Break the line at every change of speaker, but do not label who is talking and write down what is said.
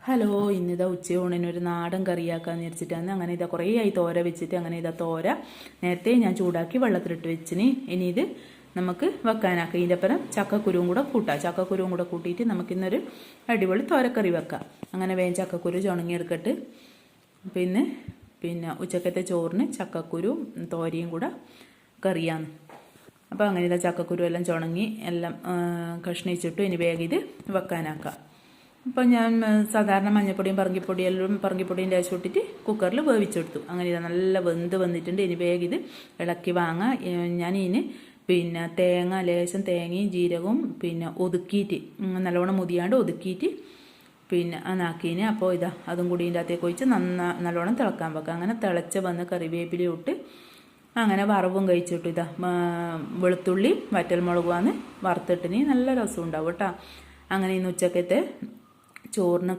Hello, ഇന്നിതാ ഉച്ചയൂണിനൊരു നാടൻ കറിയാക്കാന്ന് വിചാരിച്ചിട്ടാണ്. അങ്ങനെ ഇതാ കുറേ ആയി തോര വെച്ചിട്ട്. അങ്ങനെ ഇതാ തോര നേരത്തെ ഞാൻ ചൂടാക്കി വെള്ളത്തിലിട്ട് വെച്ചിന്. ഇനി ഇത് നമുക്ക് വെക്കാനാക്കാം. ഇതിൻ്റെ അപ്പുറം ചക്കക്കുരുവും കൂടെ കൂട്ടാം. ചക്കക്കുരുവും കൂടെ കൂട്ടിയിട്ട് നമുക്കിന്നൊരു അടിപൊളി തോരക്കറി വെക്കാം. അങ്ങനെ വേഗം ചക്കക്കുരു ചുണങ്ങിയെടുക്കട്ട്. പിന്നെ ഉച്ചക്കത്തെ ചോറിന് ചക്കക്കുരു തോരയും കൂടെ കറിയാന്ന്. അപ്പോൾ അങ്ങനെ ഇതാ ചക്കക്കുരു എല്ലാം ചുണങ്ങി എല്ലാം കഷ്ണിച്ചിട്ടു. ഇനി വേഗം ഇത് വെക്കാനാക്കാം. അപ്പോൾ ഞാൻ സാധാരണ മഞ്ഞൾപ്പൊടിയും പറങ്കിപ്പൊടിയും ലേശം ഇട്ടിട്ട് കുക്കറിൽ വേവിച്ചെടുത്തു. അങ്ങനെ ഇത് നല്ല വെന്ത് വന്നിട്ടുണ്ട്. ഇനി വേഗം ഇത് ഇളക്കി വാങ്ങാം. ഞാനിതിന് ലേശം തേങ്ങയും ജീരകവും ഒതുക്കിയിട്ട് നല്ലോണം മുതിയാണ്ട് ഒതുക്കിയിട്ട് അതാക്കീന്. അപ്പോൾ ഇതാ അതും കൂടി ഇതിൻ്റെ അകത്തേക്ക് ഒഴിച്ച് നല്ലോണം തിളക്കാൻ വെക്കാം. അങ്ങനെ തിളച്ച് വന്ന് കറിവേപ്പില ഇട്ട് അങ്ങനെ വറവും കഴിച്ചിട്ടു. ഇതാ വെളുത്തുള്ളി വറ്റൽമുളകുമാണ് വറുത്തിട്ടിന് നല്ല രസം ഉണ്ടാവും കേട്ടോ. അങ്ങനെ ഇന്ന് ഉച്ചക്കത്തെ ചോറിന്